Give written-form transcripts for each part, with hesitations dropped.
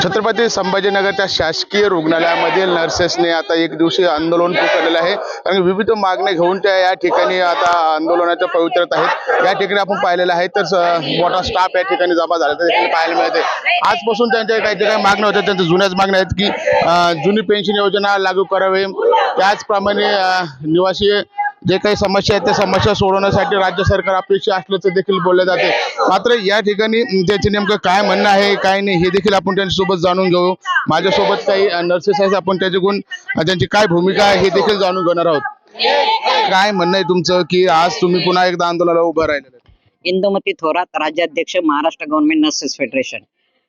छत्रपती संभाजीनगरच्या शासकीय रुग्णालयामधील नर्सेसने आता एक दिवसीय आंदोलन पुकारलेलं आहे आणि विविध मागण्या घेऊन त्या या ठिकाणी आता आंदोलनाच्या पवित्र्यात आहेत। या ठिकाणी आपण पाहिलेलं आहे तर मोठा स्टाफ या ठिकाणी जमा झाला तर देखील पाहायला मिळते। आजपासून त्यांच्या काही मागण्या होत्या, त्यांच्या जुन्याच मागण्या आहेत की जुनी पेन्शन योजना लागू करावी, त्याचप्रमाणे निवासी जे काही समस्या आहेत त्या समस्या सोडवण्यासाठी राज्य सरकार अपेक्षित असल्याचं देखील बोलले जाते। मात्र या ठिकाणी त्याचे नेमकं काय म्हणणं आहे काय नाही हे देखील आपण त्यांच्यासोबत जाणून घेऊ। माझ्यासोबत काही नर्सेस आहेत, आपण त्याच्याकडून त्यांची काय भूमिका आहे हे देखील जाणून घेणार आहोत। काय म्हणणं आहे तुमचं की आज तुम्ही पुन्हा एकदा आंदोलनाला उभं राहिलेलं? इंदुमती थोरात, राज्याध्यक्ष, महाराष्ट्र गव्हर्नमेंट नर्सेस फेडरेशन।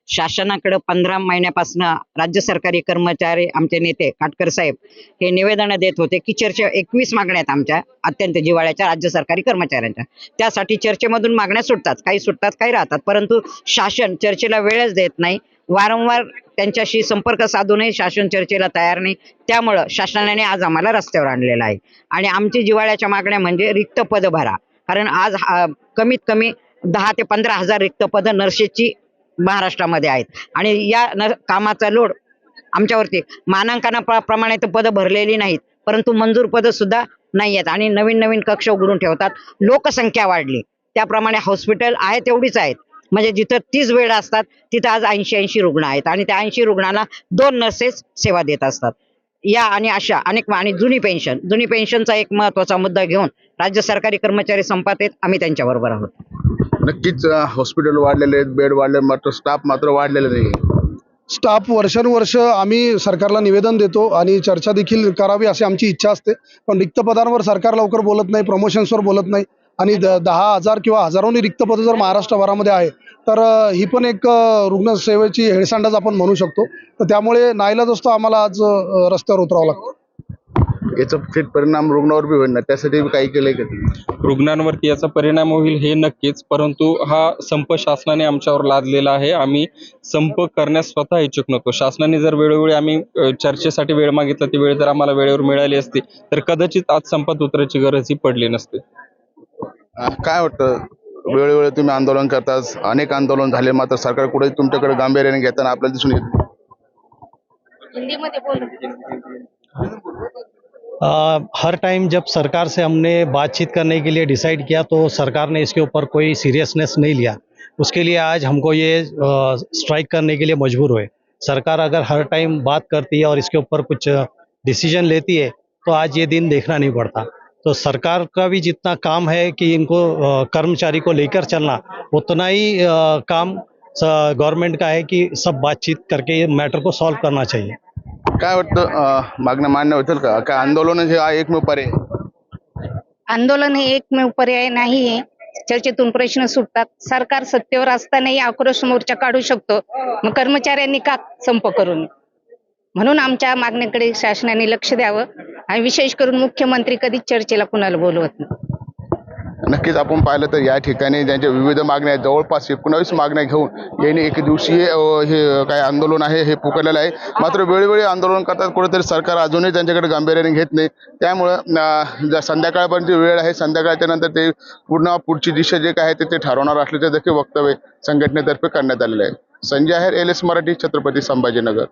शासनाकडे 15 महिन्यापासून राज्य सरकारी कर्मचारी आमचे नेते काटकर साहेब हे निवेदन देत होते की 21 मागण्या आहेत आमच्या अत्यंत जिव्हाळ्याच्या राज्य सरकारी कर्मचाऱ्यांच्या। त्यासाठी चर्चेमधून मागण्या सुटतात काही राहतात, परंतु शासन चर्चेला वेळच देत नाही। वारंवार त्यांच्याशी संपर्क साधूनही शासन चर्चेला तयार नाही। त्यामुळे शासनाने आज आम्हाला रस्त्यावर आणलेलं आहे आणि आमची जिव्हाळ्याच्या मागण्या म्हणजे रिक्त पद भरा। कारण आज कमीत कमी 10 ते 15 हजार रिक्त पद नर्सेसची महाराष्ट्रामध्ये आहेत आणि या कामाचा लोड आमच्यावरती मानांकनाप्रमाणे तर पद भरलेली नाहीत, परंतु मंजूर पद सुद्धा नाही आहेत आणि नवीन कक्ष उघडून ठेवतात। लोकसंख्या वाढली त्याप्रमाणे हॉस्पिटल आहे तेवढीच आहेत, म्हणजे जिथं 30 बेड असतात तिथं आज 80 रुग्ण आहेत आणि त्या 80 रुग्णांना 2 नर्सेस सेवा देत असतात। या आणि अशा अनेक आणि जुनी पेन्शनचा एक महत्वाचा मुद्दा घेऊन राज्य सरकारी कर्मचारी संपात आहेत, आम्ही त्यांच्याबरोबर आहोत। नक्कीच हॉस्पिटल वाढलेले आहेत, बेड वाढले, मात्र स्टाफ मात्र वाढलेला नाही। स्टाफ वर्षानुवर्ष आम्ही सरकारला निवेदन देतो आणि चर्चा देखील करावी अशी आमची इच्छा असते, पण रिक्त पदांवर सरकार लवकर बोलत नाही, प्रमोशन्सवर बोलत नाही आणि 10,000 किंवा हजारोनी रिक्त पदं जर महाराष्ट्रभरामध्ये आहे तर ही पण एक रुग्णसेवेची हेळसांडच आपण म्हणू शकतो। तर त्यामुळे नाईलाज असतो आम्हाला आज रस्त्यावर उतरावं लागतं। याचा थेट परिणाम रुग्णावर बी होईल ना, त्यासाठी काही केलंय का? रुग्णांवरती याचा परिणाम होईल हे नक्कीच, परंतु हा संप शासनाने आमच्यावर लादलेला आहे। आम्ही संप करण्यास स्वतः इच्छुक नव्हतो। शासनाने जर वेळोवेळी आम्ही चर्चेसाठी वेळ मागितला, ती वेळ जर आम्हाला वेळेवर मिळाली असती तर कदाचित आज संपात उतरायची गरज ही पडली नसती। काय वाटतं, वेळोवेळी तुम्ही आंदोलन करतात, अनेक आंदोलन झाले, मात्र सरकार कुठे तुमच्याकडे गांभीर्याने घेताना आपल्याला दिसून येत? हर टाइम जब सरकार से हमने बातचीत करने के लिए डिसाइड किया तो सरकार ने इसके ऊपर कोई सीरियसनेस नहीं लिया। उसके लिए आज हमको ये स्ट्राइक करने के लिए मजबूर हुए। सरकार अगर हर टाइम बात करती है और इसके ऊपर कुछ डिसीजन लेती है तो आज ये दिन देखना नहीं पड़ता। तो सरकार का भी जितना काम है कि इनको कर्मचारी को लेकर चलना, उतना ही काम गवर्नमेंट का है कि सब बातचीत करके मैटर को सॉल्व करना चाहिए। काय वाटतं, मागण्या मान्य होतील का? काय आंदोलन हे एकमेव पर्याय? आंदोलन हे एकमेव पर्याय नाही आहे। चर्चेतून प्रश्न सुटतात। सरकार सत्तेवर असतानाही आक्रोश मोर्चा काढू शकतो, मग कर्मचाऱ्यांनी का संप करू नये? म्हणून आमच्या मागणीकडे शासनाने लक्ष द्यावं आणि विशेष करून मुख्यमंत्री कधीच चर्चेला कुणाला बोलवत नाही। नक्कीच आपण पाहिलं तर या ठिकाणी ज्यांच्या विविध मागण्या आहेत, जवळपास 19 मागण्या घेऊन यांनी एक दिवसीय हे काय आंदोलन आहे हे पुकारलेलं आहे। मात्र वेळोवेळी आंदोलन करतात, कुठेतरी सरकार अजूनही त्यांच्याकडे गांभीर्याने घेत नाही। त्यामुळं संध्याकाळपर्यंत वेळ आहे, संध्याकाळच्या नंतर ते पुढची दिशा जे काय आहे ते ठरवणार असल्याचे देखील वक्तव्य संघटनेतर्फे करण्यात आलेले आहे। संजय आहेर, LS मराठी, छत्रपती संभाजीनगर।